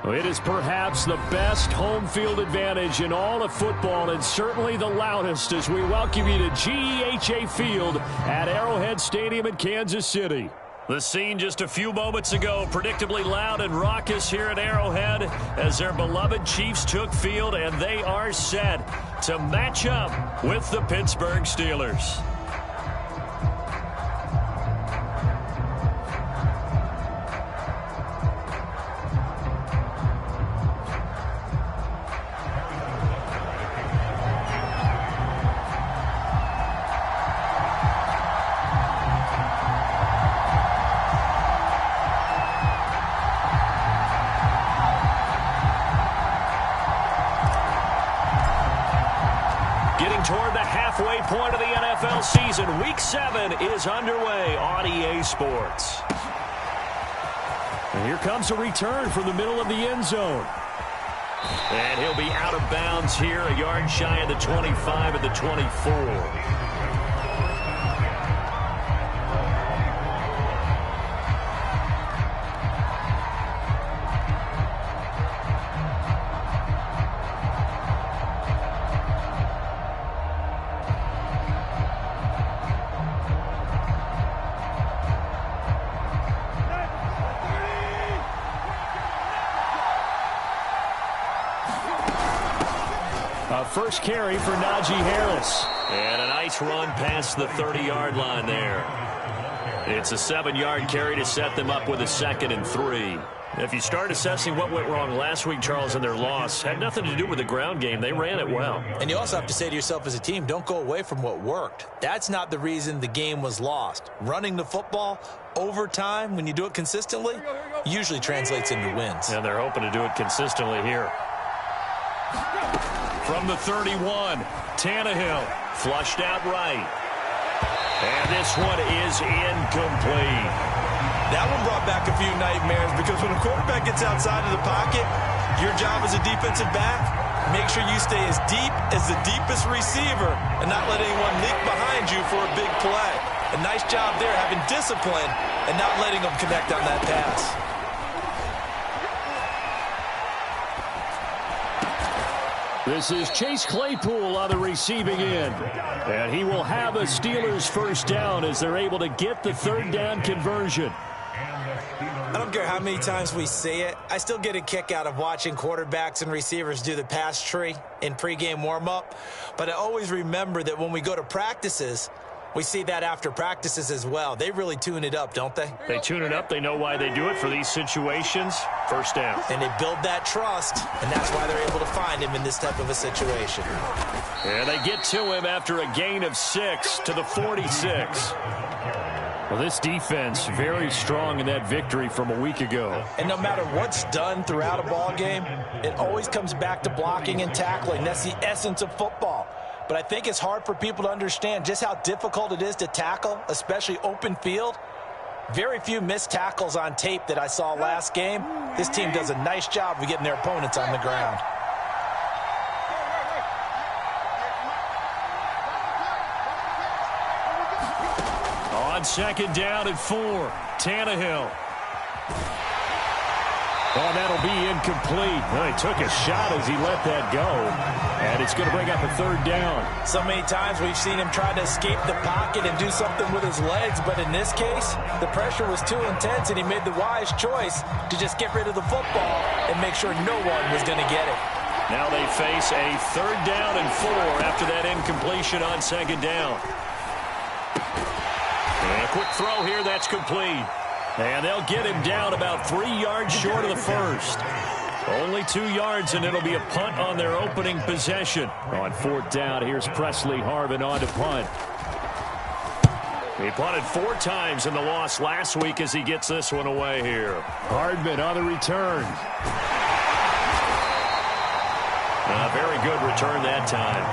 It is perhaps the best home field advantage in all of football, and certainly the loudest, as we welcome you to GEHA Field at Arrowhead Stadium in Kansas City. The scene just a few moments ago, predictably loud and raucous here at Arrowhead as their beloved Chiefs took field, and they are set to match up with the Pittsburgh Steelers. Toward the halfway point of the NFL season, Week 7 is underway on EA Sports. And here comes a return from the middle of the end zone. And he'll be out of bounds here, a yard shy of the 25 at the 24. First carry for Najee Harris. And a nice run past the 30-yard line there. It's a 7-yard carry to set them up with a 2nd and 3. If you start assessing what went wrong last week, Charles, in their loss, had nothing to do with the ground game. They ran it well. And you also have to say to yourself as a team, don't go away from what worked. That's not the reason the game was lost. Running the football over time, when you do it consistently, usually translates into wins. And they're hoping to do it consistently here. From the 31, Tannehill flushed out right. And this one is incomplete. That one brought back a few nightmares because when a quarterback gets outside of the pocket, your job as a defensive back, make sure you stay as deep as the deepest receiver and not let anyone leak behind you for a big play. A nice job there having discipline and not letting them connect on that pass. This is Chase Claypool on the receiving end. And he will have a Steelers first down as they're able to get the 3rd down conversion. I don't care how many times we say it, I still get a kick out of watching quarterbacks and receivers do the pass tree in pregame warm-up. But I always remember that when we go to practices, we see that after practices as well. They really tune it up, don't they? They tune it up. They know why they do it for these situations. First down. And they build that trust, and that's why they're able to find him in this type of a situation. And they get to him after a gain of 6 to the 46. Well, this defense very strong in that victory from a week ago. And no matter what's done throughout a ball game, it always comes back to blocking and tackling. That's the essence of football. But I think it's hard for people to understand just how difficult it is to tackle, especially open field. Very few missed tackles on tape that I saw last game. This team does a nice job of getting their opponents on the ground. On 2nd down and 4, Tannehill. Oh, that'll be incomplete. Well, he took a shot as he let that go. And it's going to bring up a 3rd down. So many times we've seen him try to escape the pocket and do something with his legs. But in this case, the pressure was too intense, and he made the wise choice to just get rid of the football and make sure no one was going to get it. Now they face a 3rd down and 4 after that incompletion on 2nd down. And a quick throw here, that's complete. And they'll get him down about 3 yards short of the first. Only 2 yards, and it'll be a punt on their opening possession. On 4th down, here's Presley Harvin on to punt. He punted 4 times in the loss last week as he gets this one away here. Hardman on the return. A very good return that time.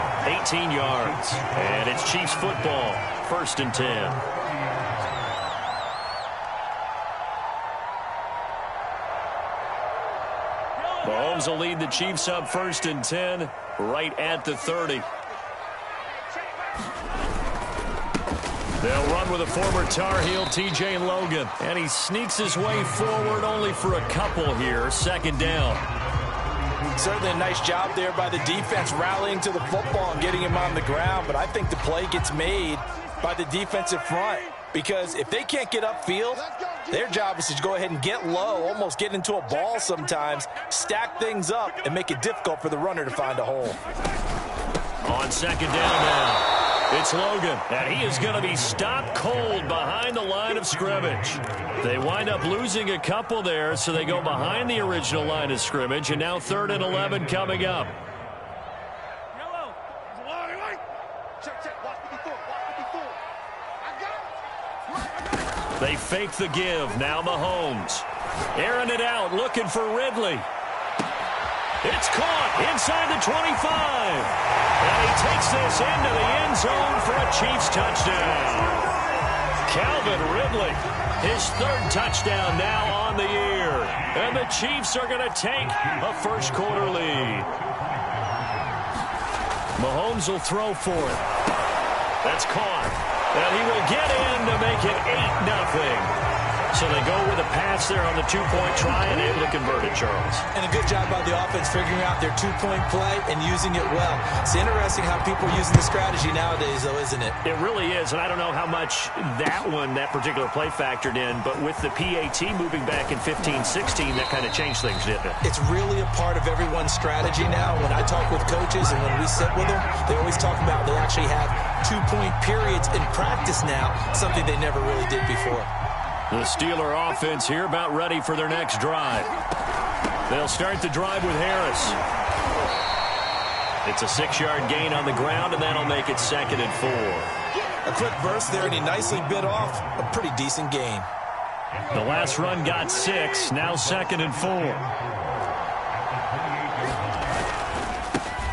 18 yards. And it's Chiefs football. 1st and 10. Mahomes will lead the Chiefs up 1st and 10, right at the 30. They'll run with a former Tar Heel, T.J. Logan. And he sneaks his way forward only for a couple here. Second down. Certainly a nice job there by the defense rallying to the football and getting him on the ground. But I think the play gets made by the defensive front. Because if they can't get upfield, their job is to go ahead and get low, almost get into a ball sometimes, stack things up, and make it difficult for the runner to find a hole. On second down now, it's Logan, and he is going to be stopped cold behind the line of scrimmage. They wind up losing a couple there, so they go behind the original line of scrimmage, and now 3rd and 11 coming up. They fake the give. Now Mahomes. Airing it out, looking for Ridley. It's caught inside the 25. And he takes this into the end zone for a Chiefs touchdown. Calvin Ridley, his 3rd touchdown now on the year. And the Chiefs are going to take a first-quarter lead. Mahomes will throw for it. That's caught. And he will get in to make it 8-0. So they go with a pass there on the 2-point try and able to convert it, Charles. And a good job by the offense figuring out their 2-point play and using it well. It's interesting how people are using the strategy nowadays, though, isn't it? It really is, and I don't know how much that particular play factored in, but with the PAT moving back in 15-16, that kind of changed things, didn't it? It's really a part of everyone's strategy now. When I talk with coaches and when we sit with them, they always talk about they actually have 2-point periods in practice now, something they never really did before. The Steeler offense here about ready for their next drive. They'll start the drive with Harris. It's a 6-yard gain on the ground, and that'll make it 2nd and 4. A quick burst there, and he nicely bit off a pretty decent gain. The last run got 6, now 2nd and 4.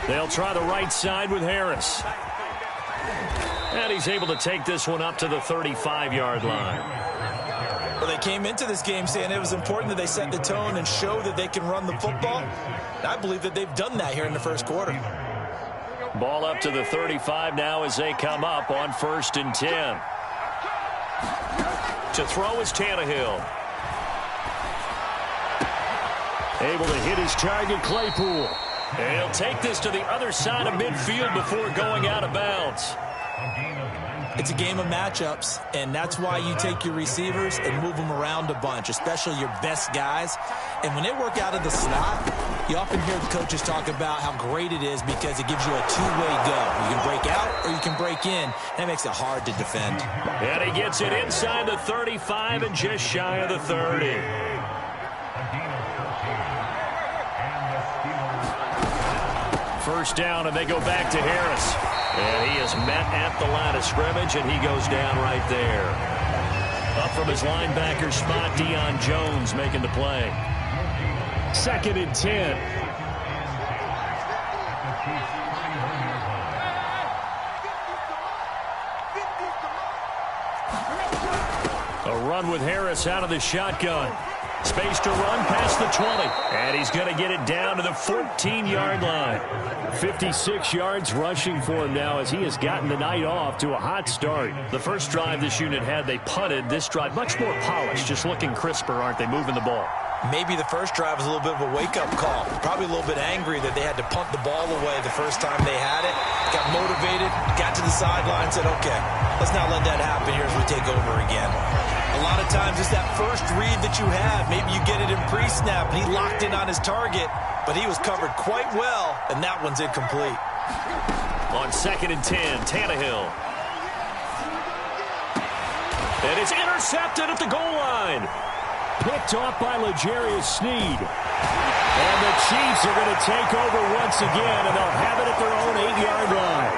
They'll try the right side with Harris. And he's able to take this one up to the 35-yard line. Well, they came into this game saying it was important that they set the tone and show that they can run the football. And I believe that they've done that here in the first quarter. Ball up to the 35 now as they come up on 1st and 10. To throw is Tannehill. Able to hit his target, Claypool. And he'll take this to the other side of midfield before going out of bounds. It's a game of matchups, and that's why you take your receivers and move them around a bunch, especially your best guys. And when they work out of the slot, you often hear the coaches talk about how great it is because it gives you a two-way go. You can break out or you can break in. That makes it hard to defend. And he gets it inside the 35 and just shy of the 30. First down, and they go back to Harris. And he is met at the line of scrimmage, and he goes down right there. Up from his linebacker spot, Deion Jones making the play. 2nd and 10. A run with Harris out of the shotgun. Space to run past the 20. And he's going to get it down to the 14-yard line. 56 yards rushing for him now as he has gotten the night off to a hot start. The first drive this unit had, they punted. This drive, much more polished, just looking crisper, aren't they, moving the ball? Maybe the first drive was a little bit of a wake-up call. Probably a little bit angry that they had to punt the ball away the first time they had it. Got motivated, got to the sideline, said, okay, let's not let that happen here as we take over again. A lot of times it's that first read that you have. Maybe you get it in pre-snap, and he locked in on his target, but he was covered quite well, and that one's incomplete. On 2nd and 10, Tannehill. And it's intercepted at the goal line. Picked off by L'Jarius Sneed. And the Chiefs are going to take over once again, and they'll have it at their own 8-yard line.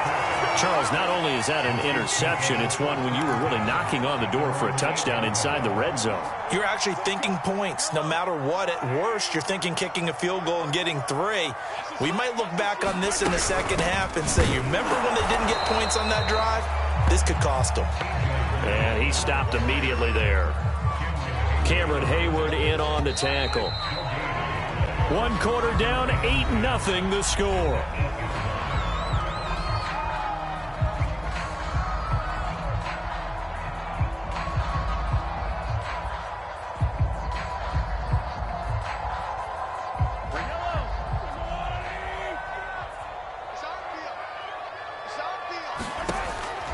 Charles, not only is that an interception, it's one when you were really knocking on the door for a touchdown inside the red zone. You're actually thinking points. No matter what, at worst, you're thinking kicking a field goal and getting 3. We might look back on this in the second half and say, you remember when they didn't get points on that drive? This could cost them. And he stopped immediately there. Cameron Hayward in on the tackle. 1 quarter down, 8-0 the score.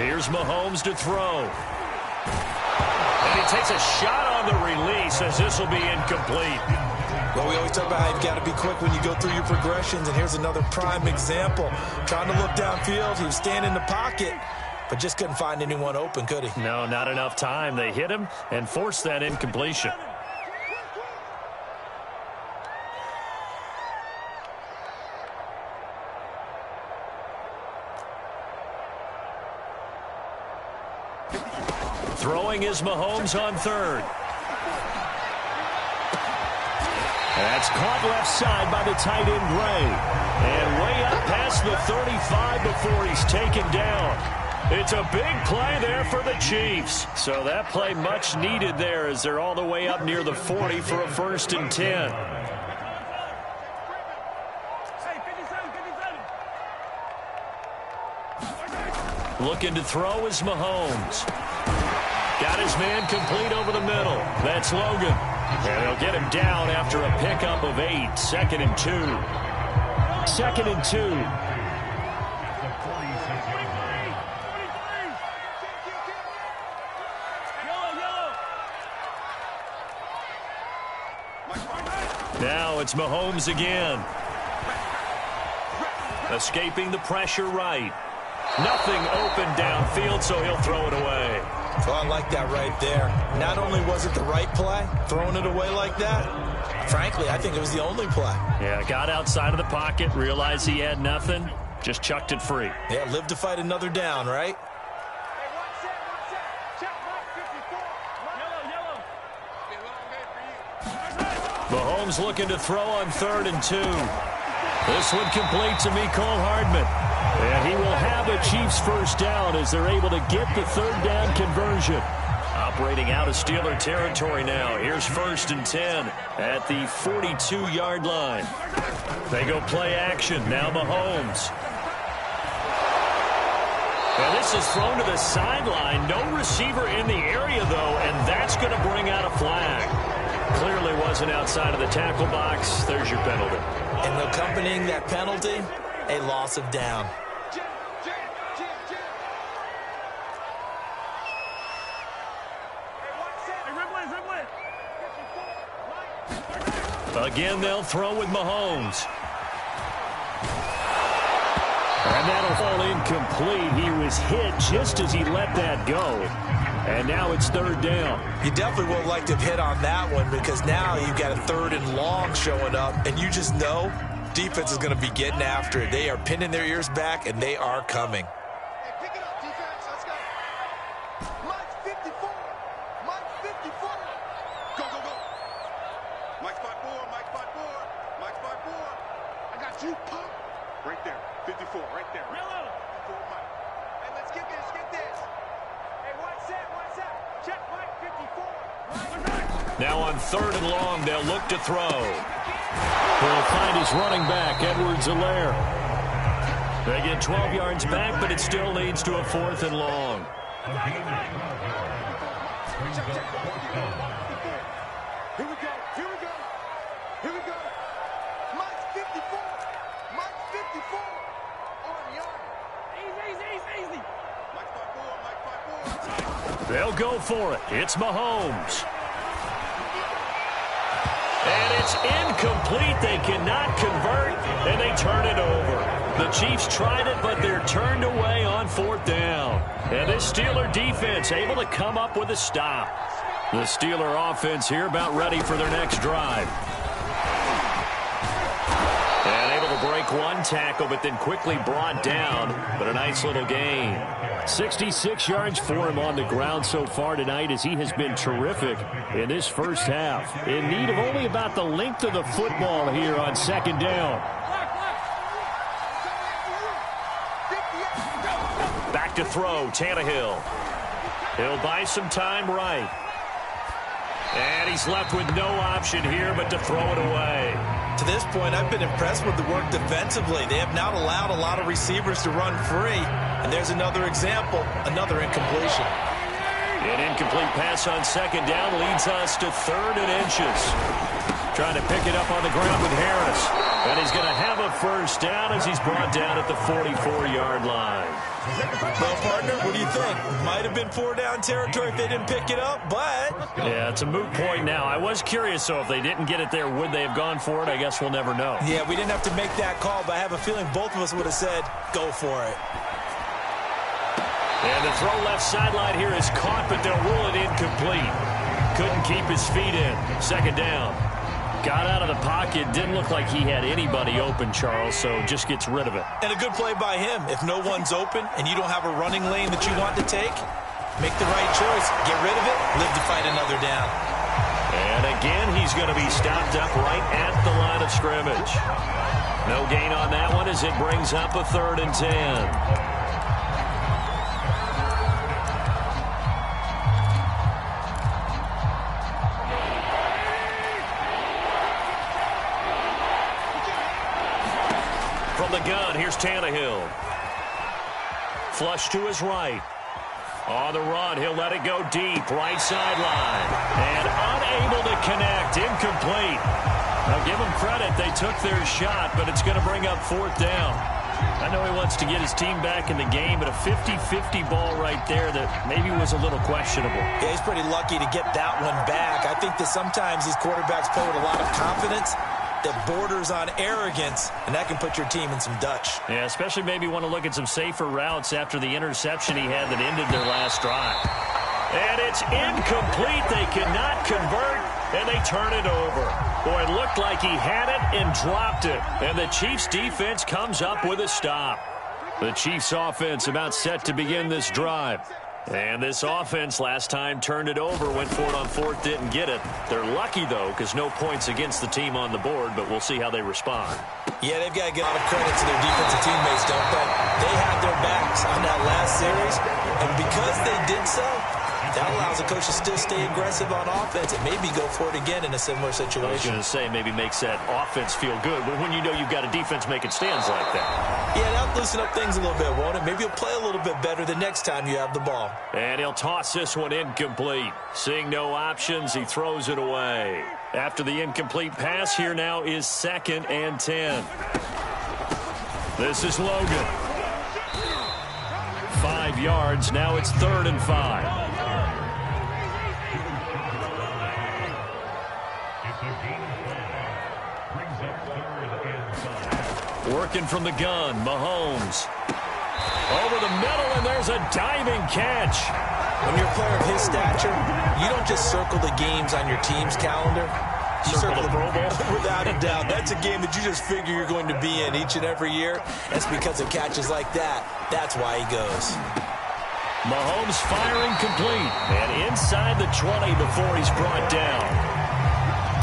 Here's Mahomes to throw. And he takes a shot on the release as this will be incomplete. Well, we always talk about how you've got to be quick when you go through your progressions, and here's another prime example. Trying to look downfield, he was standing in the pocket, but just couldn't find anyone open, could he? No, not enough time. They hit him and forced that incompletion. Throwing is Mahomes on third. That's caught left side by the tight end Gray. And way up past the 35 before he's taken down. It's a big play there for the Chiefs. So that play much needed there as they're all the way up near the 40 for a 1st and 10. Looking to throw is Mahomes. Got his man complete over the middle. That's Logan. And they'll get him down after a pickup of 8. 2nd and 2. 2nd and 2. Now it's Mahomes again. Escaping the pressure right. Nothing open downfield, so he'll throw it away. Well, I like that right there. Not only was it the right play, throwing it away like that, frankly, I think it was the only play. Yeah, got outside of the pocket, realized he had nothing, just chucked it free. Yeah, live to fight another down, right? Mahomes looking to throw on 3rd and 2. This one complete to Mecole Hardman. And he will have a Chiefs 1st down as they're able to get the 3rd down conversion. Operating out of Steeler territory now. Here's 1st and 10 at the 42-yard line. They go play action. Now Mahomes. And this is thrown to the sideline. No receiver in the area, though, and that's going to bring out a flag. Clearly wasn't outside of the tackle box. There's your penalty. And accompanying that penalty, a loss of down. Again, they'll throw with Mahomes. And that'll fall incomplete. He was hit just as he let that go. And now it's 3rd down. You definitely would like to hit on that one because now you've got a 3rd and long showing up, and you just know defense is going to be getting after it. They are pinning their ears back, and they are coming. Pick it up, defense. Let's go. Mike 54. Mike 54. Go, go, go. Mike spot 4. Mike spot 4. Mike spot 4. I got you, pop. Right there. 54. Right there. Yellow. 4, Mike. Hey, let's get this. Get this. Hey, what's that? What's that? Check Mike 54. Mike. Now on 3rd and long, they'll look to throw. He'll find his running back, Edwards-Helaire. They get 12 yards back, but it still leads to a 4th and long. Here we go. Here we go. Here we go. Mike 54. Mike 54. On the arm. Easy. Mike spot 4. Mike spot 4. They'll go for it. It's Mahomes. And it's incomplete. They cannot convert, and they turn it over. The Chiefs tried it, but they're turned away on 4th down. And this Steeler defense able to come up with a stop. The Steeler offense here about ready for their next drive. And able to break one tackle, but then quickly brought down. But a nice little gain. 66 yards for him on the ground so far tonight as he has been terrific in this 1st half. In need of only about the length of the football here on 2nd down. Back to throw, Tannehill. He'll buy some time right. And he's left with no option here but to throw it away. To this point, I've been impressed with the work defensively. They have not allowed a lot of receivers to run free. And there's another example, another incompletion. An incomplete pass on 2nd down leads us to 3rd and inches. Trying to pick it up on the ground with Harris. And he's going to have a first down as he's brought down at the 44-yard line. Well, partner, what do you think? Might have been 4-down territory if they didn't pick it up, but... Yeah, it's a moot point now. I was curious, so if they didn't get it there, would they have gone for it? I guess we'll never know. Yeah, we didn't have to make that call, but I have a feeling both of us would have said, go for it. And the throw left sideline here is caught, but they'll rule it incomplete. Couldn't keep his feet in. Second down. Got out of the pocket. Didn't look like he had anybody open, Charles, so just gets rid of it. And a good play by him. If no one's open and you don't have a running lane that you want to take, make the right choice. Get rid of it. Live to fight another down. And again, he's going to be stopped up right at the line of scrimmage. No gain on that one as it brings up a 3rd and 10. The gun, here's Tannehill. Flush to his right. On the run, he'll let it go deep, right sideline. And unable to connect, incomplete. Now give them credit, they took their shot, but it's going to bring up 4th down. I know he wants to get his team back in the game, but a 50-50 ball right there that maybe was a little questionable. Yeah, he's pretty lucky to get that one back. I think that sometimes these quarterbacks play with a lot of confidence that borders on arrogance, and that can put your team in some Dutch. Yeah, especially maybe want to look at some safer routes after the interception he had that ended their last drive. And it's incomplete. They cannot convert, and they turn it over. Boy, it looked like he had it and dropped it. And the Chiefs' defense comes up with a stop. The Chiefs' offense about set to begin this drive. And this offense last time turned it over, went for it on 4th, didn't get it. They're lucky, though, because no points against the team on the board, but we'll see how they respond. Yeah, they've got to give a lot of credit to their defensive teammates, don't they? They had their backs on that last series, and because they did so, that allows the coach to still stay aggressive on offense and maybe go for it again in a similar situation. I was going to say maybe makes that offense feel good, but when you know you've got a defense making stands like that. Yeah, that'll loosen up things a little bit, won't it? Maybe you'll play a little bit better the next time you have the ball. And he'll toss this one incomplete. Seeing no options, he throws it away. After the incomplete pass, here now is 2nd and 10. This is Logan. 5 yards, now it's 3rd and 5. Working from the gun, Mahomes. Over the middle, and there's a diving catch. When you're a player of his stature, you don't just circle the games on your team's calendar. You circle the Pro Bowl. Without a doubt. That's a game that you just figure you're going to be in each and every year. That's because of catches like that. That's why he goes. Mahomes firing complete. And inside the 20 before he's brought down.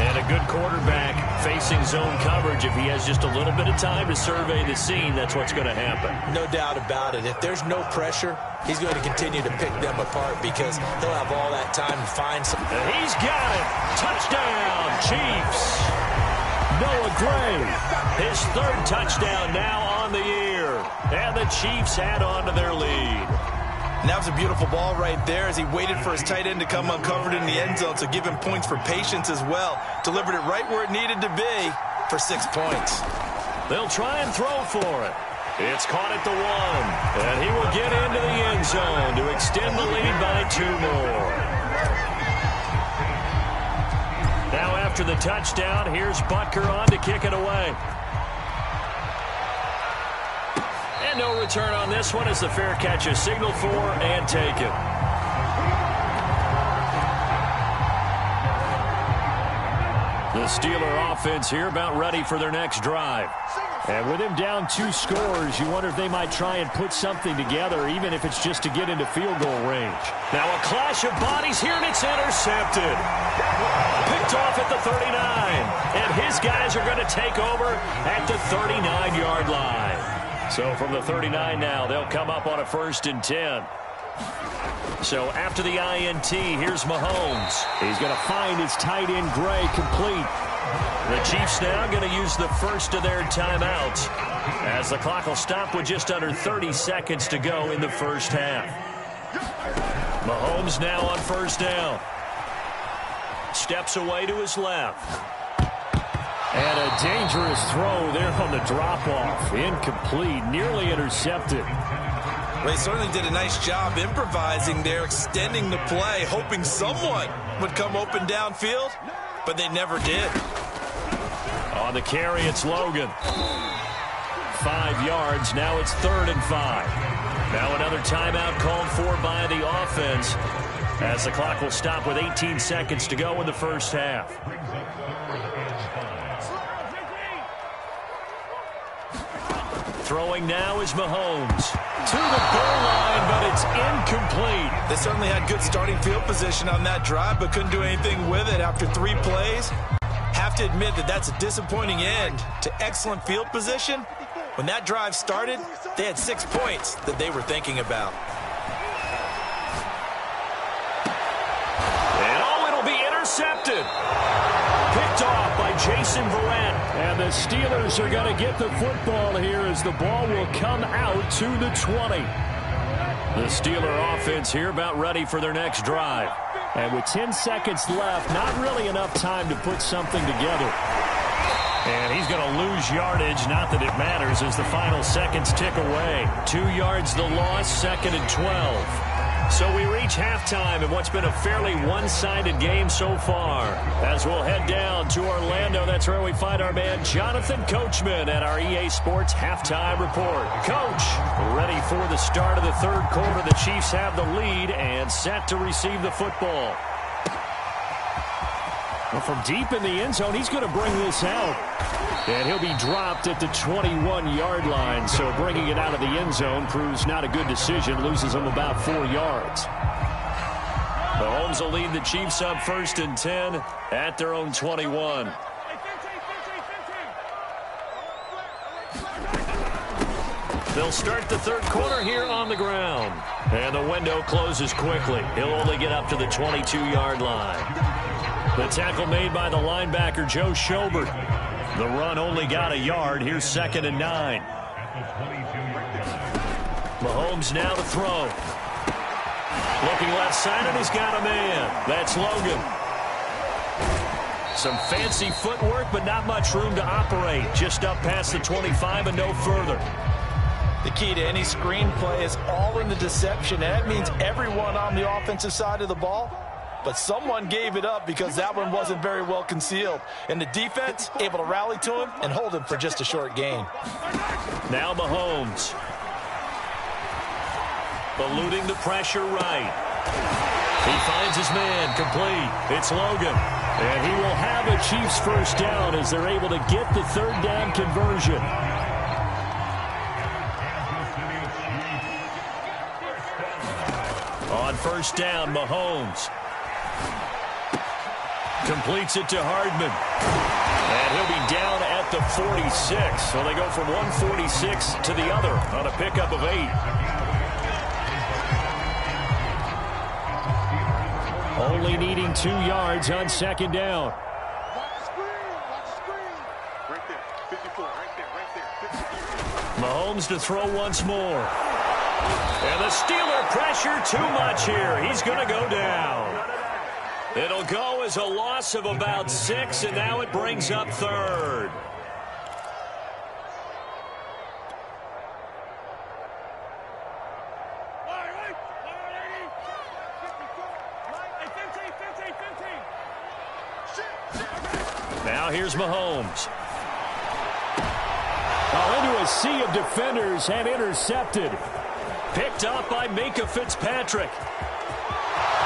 And a good quarterback facing zone coverage. If he has just a little bit of time to survey the scene, that's what's going to happen. No doubt about it. If there's no pressure, he's going to continue to pick them apart because he'll have all that time to find some. And he's got it. Touchdown, Chiefs. Noah Gray. His 3rd touchdown now on the year. And the Chiefs add on to their lead. And that was a beautiful ball right there as he waited for his tight end to come uncovered in the end zone, so give him points for patience as well. Delivered it right where it needed to be for 6 points. They'll try and throw for it. It's caught at the 1, and he will get into the end zone to extend the lead by 2 more. Now after the touchdown, here's Butker on to kick it away. And no return on this one as the fair catch is signaled for and taken. The Steeler offense here about ready for their next drive. And with him down 2 scores, you wonder if they might try and put something together, even if it's just to get into field goal range. Now a clash of bodies here, and it's intercepted. Picked off at the 39. And his guys are going to take over at the 39-yard line. So from the 39 now, they'll come up on a 1st and 10. So after the INT, here's Mahomes. He's going to find his tight end, Gray, complete. The Chiefs now going to use the first of their timeouts as the clock will stop with just under 30 seconds to go in the first half. Mahomes now on 1st down. Steps away to his left. And a dangerous throw there on the drop-off. Incomplete, nearly intercepted. They certainly did a nice job improvising there, extending the play, hoping someone would come open downfield, but they never did. On the carry, it's Logan. 5 yards, now it's 3rd and 5. Now another timeout called for by the offense, as the clock will stop with 18 seconds to go in the first half. Throwing now is Mahomes. To the goal line, but it's incomplete. They certainly had good starting field position on that drive, but couldn't do anything with it after 3 plays. Have to admit that that's a disappointing end to excellent field position. When that drive started, they had 6 points that they were thinking about. And it'll be intercepted. Picked off by Jason Verrett. And the Steelers are going to get the football here as the ball will come out to the 20. The Steeler offense here about ready for their next drive. And with 10 seconds left, not really enough time to put something together. And he's going to lose yardage, not that it matters, as the final seconds tick away. 2 yards the loss, 2nd and 12. So we reach halftime in what's been a fairly one-sided game so far. As we'll head down to Orlando, that's where we find our man Jonathan Coachman at our EA Sports Halftime Report. Coach, ready for the start of the 3rd quarter. The Chiefs have the lead and set to receive the football. Well, from deep in the end zone, he's going to bring this out. And he'll be dropped at the 21-yard line. So bringing it out of the end zone proves not a good decision. Loses him about 4 yards. Mahomes will lead the Chiefs up 1st and 10 at their own 21. They'll start the 3rd quarter here on the ground. And the window closes quickly. He'll only get up to the 22-yard line. The tackle made by the linebacker, Joe Schobert. The run only got a yard. Here's 2nd and 9. Mahomes now to throw. Looking left side, and he's got a man. That's Logan. Some fancy footwork, but not much room to operate. Just up past the 25 and no further. The key to any screenplay is all in the deception. And that means everyone on the offensive side of the ball. But someone gave it up because that one wasn't very well concealed. And the defense able to rally to him and hold him for just a short gain. Now Mahomes. Eluding the pressure right. He finds his man complete. It's Logan. And he will have a Chiefs first down as they're able to get the 3rd down conversion. On 1st down, Mahomes. Completes it to Hardman. And he'll be down at the 46. So they go from 146 to the other on a pickup of 8. Only needing 2 yards on 2nd down. Watch the screen. Watch the screen. Right there. 54. Right there. 54. Mahomes to throw once more. And the Steeler pressure too much here. He's going to go down. It'll go as a loss of about 6, and now it brings up 3rd. Now here's Mahomes. Into a sea of defenders and intercepted. Picked up by Minkah Fitzpatrick.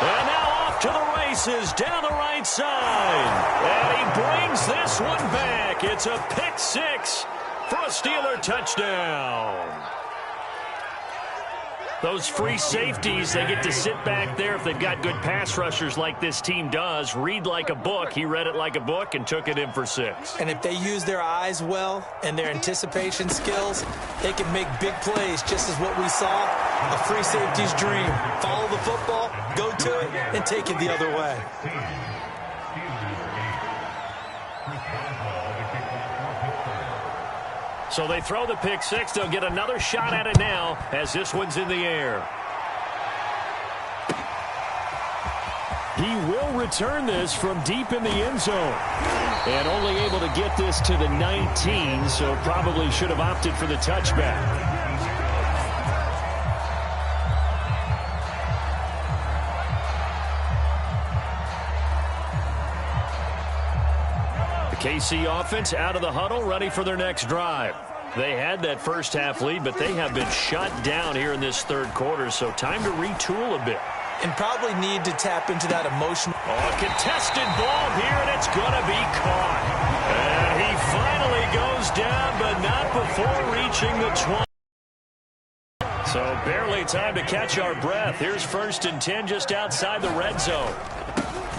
And now off to the races down the right side. And he brings this one back. It's a pick 6 for a Steeler touchdown. Those free safeties, they get to sit back there if they've got good pass rushers like this team does. Read like a book. He read it like a book and took it in for 6. And if they use their eyes well and their anticipation skills, they can make big plays, just as what we saw. A free safety's dream. Follow the football, go to it, and take it the other way. So they throw the pick 6. They'll get another shot at it now as this one's in the air. He will return this from deep in the end zone. And only able to get this to the 19, so probably should have opted for the touchback. The KC offense out of the huddle, ready for their next drive. They had that first half lead, but they have been shut down here in this third quarter, so time to retool a bit. And probably need to tap into that emotion. Oh, a contested ball here, and it's going to be caught. And he finally goes down, but not before reaching the 20. So barely time to catch our breath. Here's 1st and 10 just outside the red zone.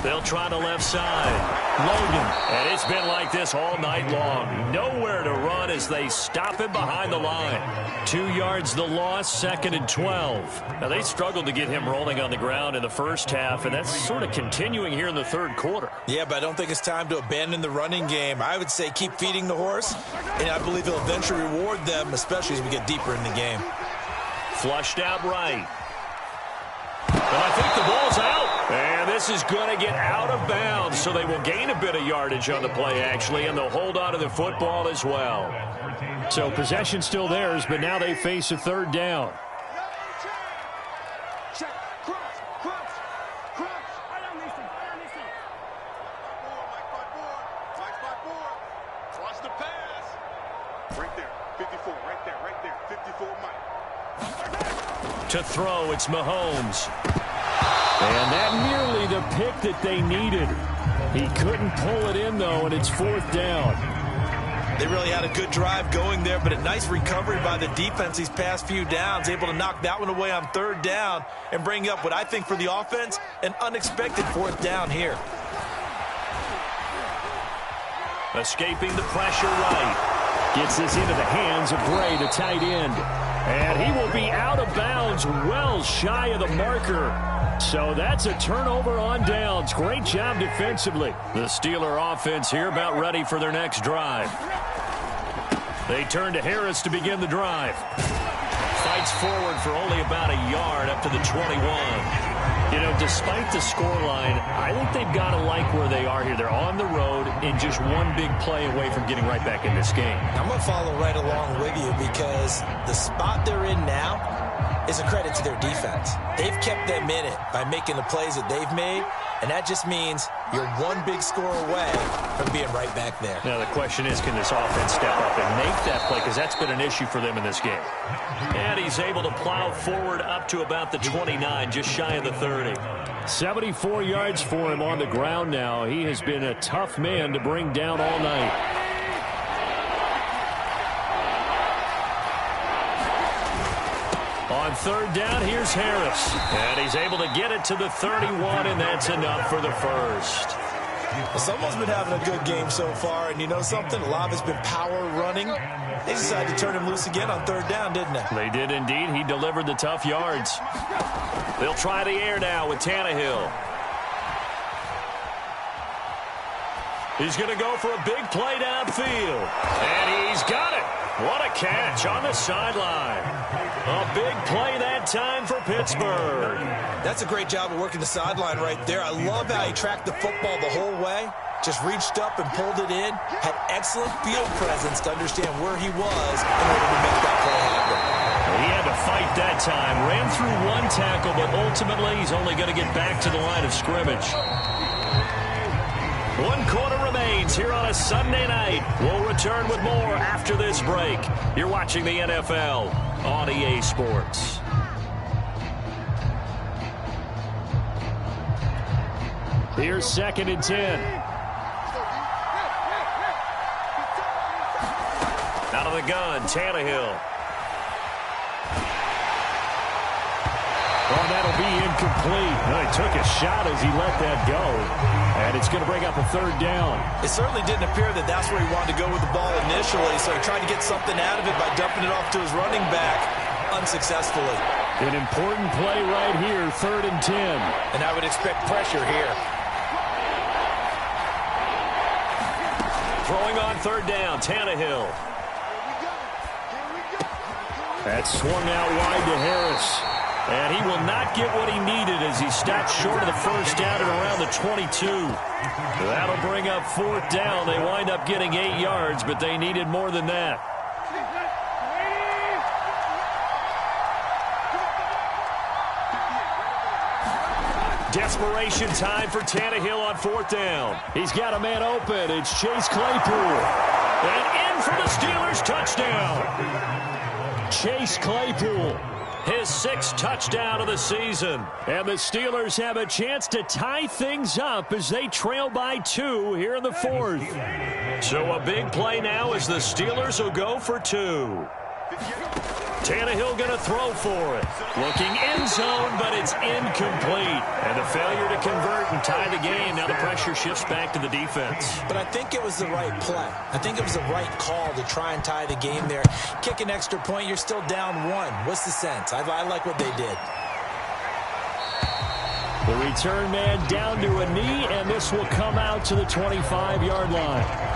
They'll try the left side. Logan. And it's been like this all night long. Nowhere to run as they stop him behind the line. 2 yards the loss, 2nd and 12. Now, they struggled to get him rolling on the ground in the first half, and that's sort of continuing here in the third quarter. Yeah, but I don't think it's time to abandon the running game. I would say keep feeding the horse, and I believe he'll eventually reward them, especially as we get deeper in the game. Flushed out right. And I think the ball's out. And this is going to get out of bounds, so they will gain a bit of yardage on the play, actually, and they'll hold on to the football as well. So possession still theirs, but now they face a 3rd down. Watch the pass. Right there, 54, right there, 54, Mike. To throw, it's Mahomes. And that nearly the pick that they needed. He couldn't pull it in, though, and it's 4th down. They really had a good drive going there, but a nice recovery by the defense these past few downs, able to knock that one away on 3rd down and bring up what I think for the offense, an unexpected 4th down here. Escaping the pressure right. Gets this into the hands of Bray, the tight end. And he will be out of bounds well shy of the marker. So that's a turnover on downs. Great job defensively. The Steeler offense here about ready for their next drive. They turn to Harris to begin the drive. Fights forward for only about a yard up to the 21. You know, despite the scoreline, I think they've got to like where they are here. They're on the road and just one big play away from getting right back in this game. I'm going to follow right along with you because the spot they're in now is a credit to their defense. They've kept them in it by making the plays that they've made, and that just means you're one big score away from being right back there. Now the question is, can this offense step up and make that play, because that's been an issue for them in this game. And he's able to plow forward up to about the 29, just shy of the 30. 74 yards for him on the ground now. He has been a tough man to bring down all night. On 3rd down, here's Harris. And he's able to get it to the 31, and that's enough for the first. Well, someone's been having a good game so far, and you know something? A lot of it's been power running. They decided to turn him loose again on 3rd down, didn't they? They did indeed. He delivered the tough yards. They'll try the air now with Tannehill. He's going to go for a big play downfield. And he's got it. What a catch on the sideline. A big play that time for Pittsburgh. That's a great job of working the sideline right there. I love how he tracked the football the whole way. Just reached up and pulled it in. Had excellent field presence to understand where he was in order to make that play happen. He had to fight that time. Ran through one tackle, but ultimately he's only going to get back to the line of scrimmage. 1 quarter remains here on a Sunday night. We'll return with more after this break. You're watching the NFL on EA Sports. Here's 2nd and 10. Out of the gun, Tannehill. Oh, that'll be incomplete. Well, he took a shot as he let that go. And it's going to bring up a 3rd down. It certainly didn't appear that that's where he wanted to go with the ball initially, so he tried to get something out of it by dumping it off to his running back unsuccessfully. An important play right here, 3rd and 10. And I would expect pressure here. Throwing on 3rd down, Tannehill. That's swung out wide to Harris. And he will not get what he needed as he stopped short of the first down at around the 22. That'll bring up 4th down. They wind up getting 8 yards, but they needed more than that. Desperation time for Tannehill on 4th down. He's got a man open. It's Chase Claypool. And in for the Steelers touchdown. Chase Claypool, his 6th touchdown of the season. And the Steelers have a chance to tie things up as they trail by 2 here in the 4th. So a big play now as the Steelers will go for 2. Tannehill going to throw for it. Looking end zone, but it's incomplete. And the failure to convert and tie the game. Now the pressure shifts back to the defense. But I think it was the right play. I think it was the right call to try and tie the game there. Kick an extra point, you're still down 1. What's the sense? I like what they did. The return man down to a knee, and this will come out to the 25-yard line.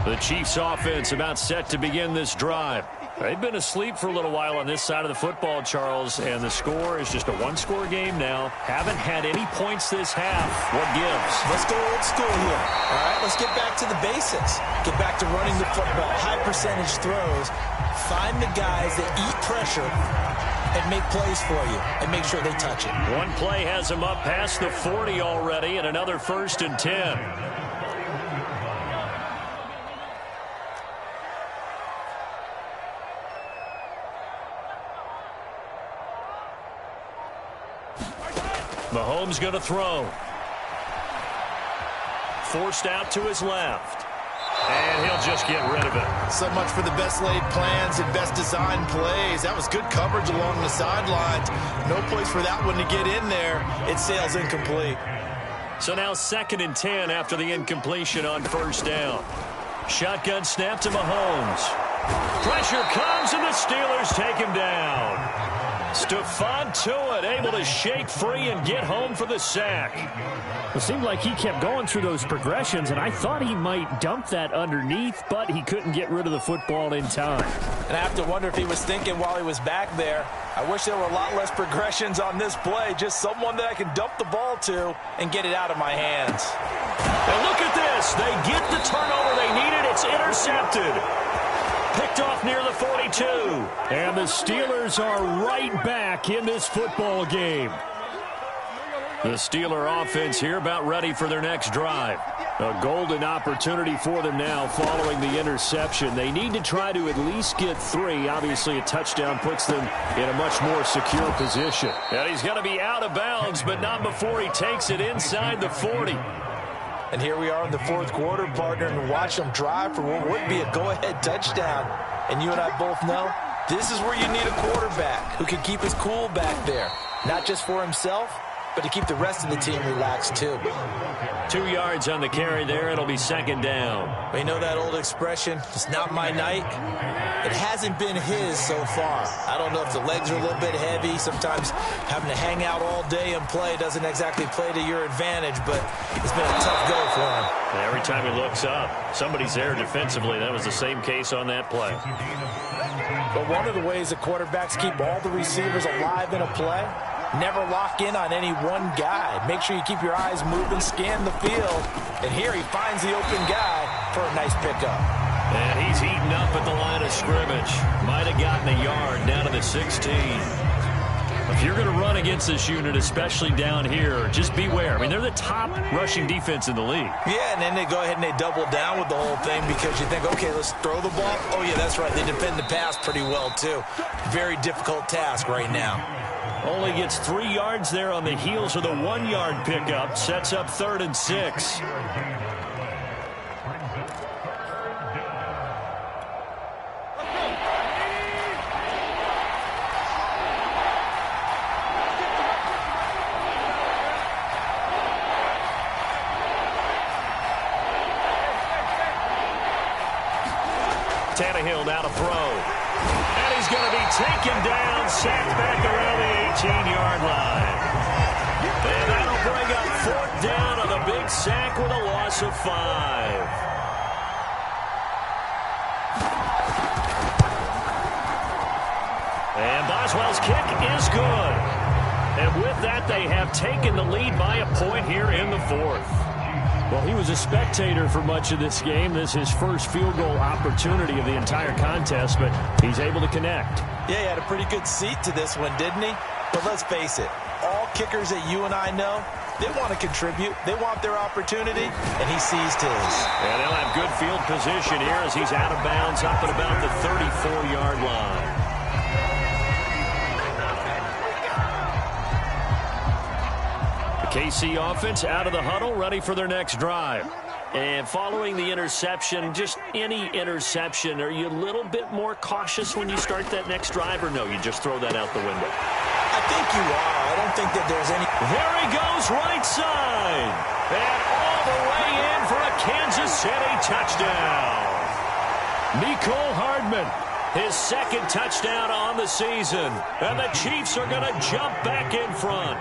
The Chiefs offense about set to begin this drive. They've been asleep for a little while on this side of the football, Charles, and the score is just a 1-score game now. Haven't had any points this half. What gives? Let's go old school here. All right, let's get back to the basics. Get back to running the football, high percentage throws. Find the guys that eat pressure and make plays for you and make sure they touch it. One play has them up past the 40 already and another 1st and 10. Mahomes going to throw. Forced out to his left. And he'll just get rid of it. So much for the best laid plans and best designed plays. That was good coverage along the sidelines. No place for that one to get in there. It sails incomplete. So now 2nd and 10 after the incompletion on 1st down. Shotgun snap to Mahomes. Pressure comes and the Steelers take him down. Stephon Tuitt able to shake free and get home for the sack. It seemed like he kept going through those progressions, and I thought he might dump that underneath, but he couldn't get rid of the football in time. And I have to wonder if he was thinking while he was back there, I wish there were a lot less progressions on this play, just someone that I can dump the ball to and get it out of my hands. And look at this. They get the turnover they needed. It's intercepted. Picked off near the 42. And the Steelers are right back in this football game. The Steeler offense here about ready for their next drive. A golden opportunity for them now following the interception. They need to try to at least get 3. Obviously, a touchdown puts them in a much more secure position. And he's going to be out of bounds, but not before he takes it inside the 40. And here we are in the 4th quarter, partner, and watch them drive for what would be a go-ahead touchdown. And you and I both know this is where you need a quarterback who can keep his cool back there. Not just for himself, but to keep the rest of the team relaxed too. 2 yards on the carry there. It'll be 2nd down. We know that old expression, it's not my night. It hasn't been his so far. I don't know if the legs are a little bit heavy. Sometimes having to hang out all day and play doesn't exactly play to your advantage, but it's been a tough go for him. And every time he looks up, somebody's there defensively. That was the same case on that play. But one of the ways the quarterbacks keep all the receivers alive in a play, never lock in on any one guy. Make sure you keep your eyes moving, scan the field. And here he finds the open guy for a nice pickup. And he's heating up at the line of scrimmage. Might have gotten a yard down to the 16. If you're going to run against this unit, especially down here, just beware. I mean, they're the top rushing defense in the league. Yeah, and then they go ahead and they double down with the whole thing because you think, okay, let's throw the ball. Oh, yeah, that's right. They defend the pass pretty well, too. Very difficult task right now. Only gets 3 yards there on the heels of the 1-yard pickup. Sets up 3rd and 6. Tannehill now to throw. And he's going to be taken down, sacked back around the 18-yard line. And that'll bring up 4th down on the big sack with a loss of 5. And Boswell's kick is good. And with that, they have taken the lead by a point here in the fourth. Well, he was a spectator for much of this game. This is his first field goal opportunity of the entire contest, but he's able to connect. Yeah, he had a pretty good seat to this one, didn't he? But let's face it, all kickers that you and I know, they want to contribute. They want their opportunity, and he seized his. And they'll have good field position here as he's out of bounds up at about the 34-yard line. KC offense out of the huddle, ready for their next drive. And following the interception, just any interception, are you a little bit more cautious when you start that next drive, or no, you just throw that out the window? I think you are. I don't think that there's any... There he goes, right side. And all the way in for a Kansas City touchdown. Mecole Hardman, his second touchdown on the season. And the Chiefs are going to jump back in front.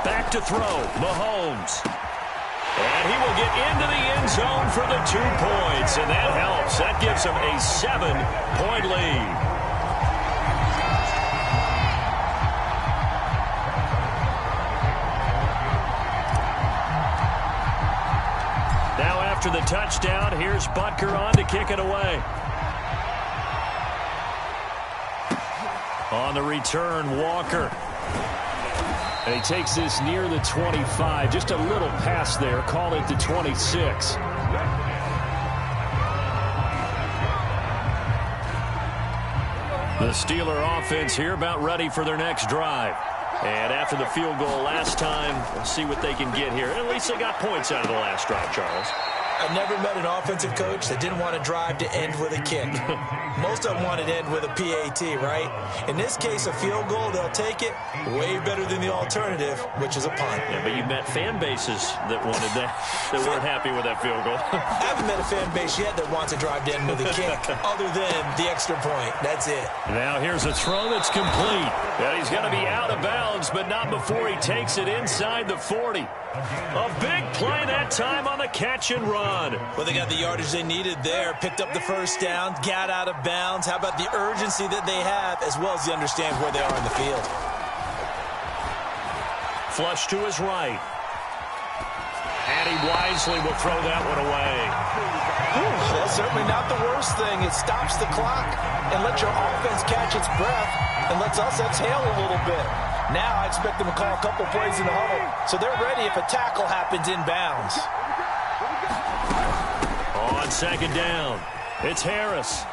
Back to throw, Mahomes. And he will get into the end zone for the 2 points, and that helps. That gives him a 7-point lead. Now after the touchdown, here's Butker on to kick it away. On the return, Walker. And he takes this near the 25. Just a little pass there. Call it the 26. The Steeler offense here about ready for their next drive. And after the field goal last time, we'll see what they can get here. At least they got points out of the last drive, Charles. I've never met an offensive coach that didn't want to drive to end with a kick. Most of them wanted to end with a PAT, right? In this case, a field goal, they'll take it way better than the alternative, which is a punt. Yeah, but you've met fan bases that wanted that, that weren't happy with that field goal. I haven't met a fan base yet that wants to drive to end with a kick other than the extra point. That's it. Now here's a throw that's complete. And he's going to be out of bounds, but not before he takes it inside the 40. A big play that time on the catch and run. Well, they got the yardage they needed there. Picked up the first down, got out of bounds. How about the urgency that they have, as well as they understand where they are in the field. Flush to his right. And he wisely will throw that one away. That's certainly not the worst thing. It stops the clock and lets your offense catch its breath and lets us exhale a little bit. Now I expect them to call a couple plays in the huddle, so they're ready if a tackle happens inbounds. On second down, it's Harris.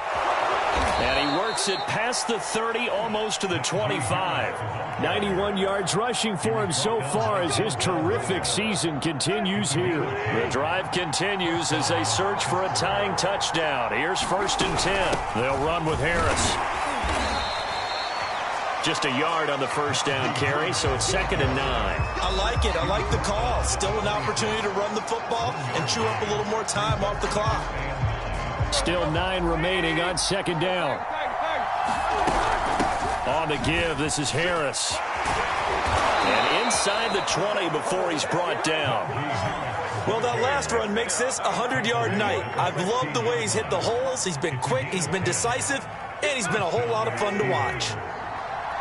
And he works it past the 30, almost to the 25. 91 yards rushing for him so far as his terrific season continues here. The drive continues as they search for a tying touchdown. Here's 1st and 10. They'll run with Harris. Just a yard on the first down carry, so it's 2nd and 9. I like it. I like the call. Still an opportunity to run the football and chew up a little more time off the clock. Still 9 remaining on 2nd down. On the give, this is Harris. And inside the 20 before he's brought down. Well, that last run makes this a 100-yard night. I've loved the way he's hit the holes. He's been quick, he's been decisive, and he's been a whole lot of fun to watch.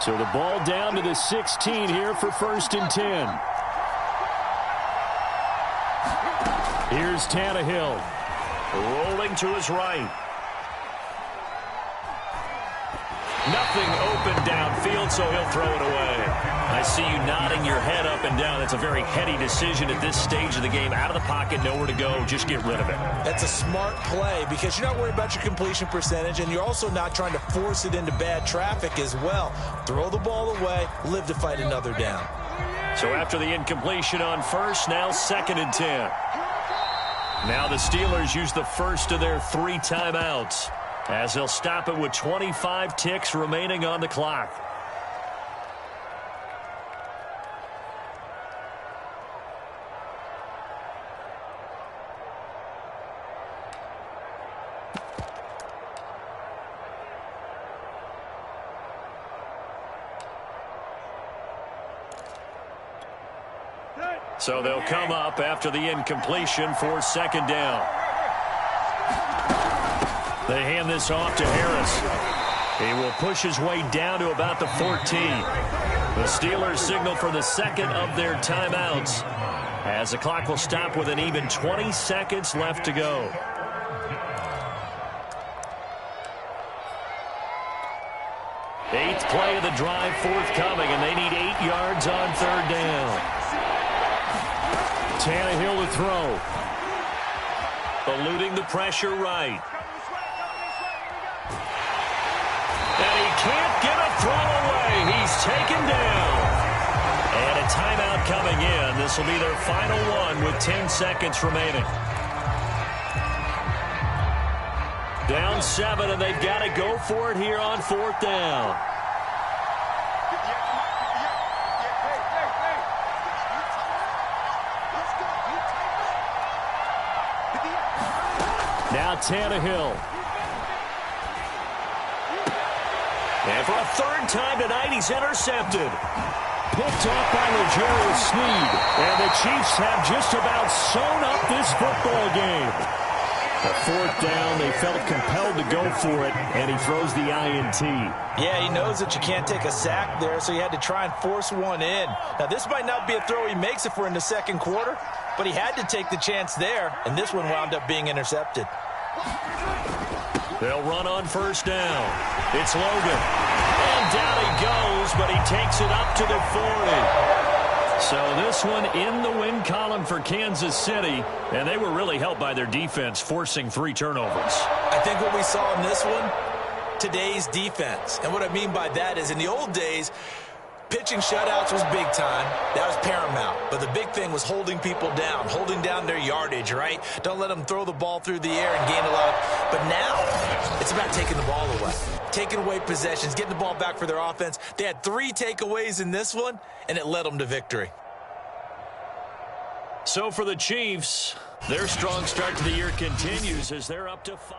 So the ball down to the 16 here for 1st and 10. Here's Tannehill. Rolling to his right. Nothing open downfield, so he'll throw it away. I see you nodding your head up and down. That's a very heady decision at this stage of the game. Out of the pocket, nowhere to go. Just get rid of it. That's a smart play because you're not worried about your completion percentage, and you're also not trying to force it into bad traffic as well. Throw the ball away, live to fight another down. So after the incompletion on first, now 2nd and 10. Now the Steelers use the first of their 3 timeouts as they'll stop it with 25 ticks remaining on the clock. So they'll come up after the incompletion for 2nd down. They hand this off to Harris. He will push his way down to about the 14. The Steelers signal for the second of their timeouts as the clock will stop with an even 20 seconds left to go. Eighth play of the drive forthcoming, and they need 8 yards on third down. Tannehill to throw. Eluding the pressure right. And he can't get a throw away. He's taken down. And a timeout coming in. This will be their final one with 10 seconds remaining. Down 7, and they've got to go for it here on fourth down. Now Tannehill. And for a third time tonight, he's intercepted. Picked off by L'Jarius Sneed. And the Chiefs have just about sewn up this football game. The fourth down, they felt compelled to go for it, and he throws the INT. Yeah, he knows that you can't take a sack there, so he had to try and force one in. Now, this might not be a throw he makes if we're in the second quarter, but he had to take the chance there, and this one wound up being intercepted. They'll run on first down. It's Logan. And down he goes, but he takes it up to the 40. So this one in the win column for Kansas City, and they were really helped by their defense, forcing 3 turnovers. I think what we saw in this one, today's defense. And what I mean by that is in the old days, pitching shutouts was big time. That was paramount. But the big thing was holding people down, holding down their yardage, right? Don't let them throw the ball through the air and gain a lot. But now, it's about taking the ball away. Taking away possessions, getting the ball back for their offense. They had 3 takeaways in this one, and it led them to victory. So for the Chiefs, their strong start to the year continues as they're up to 5.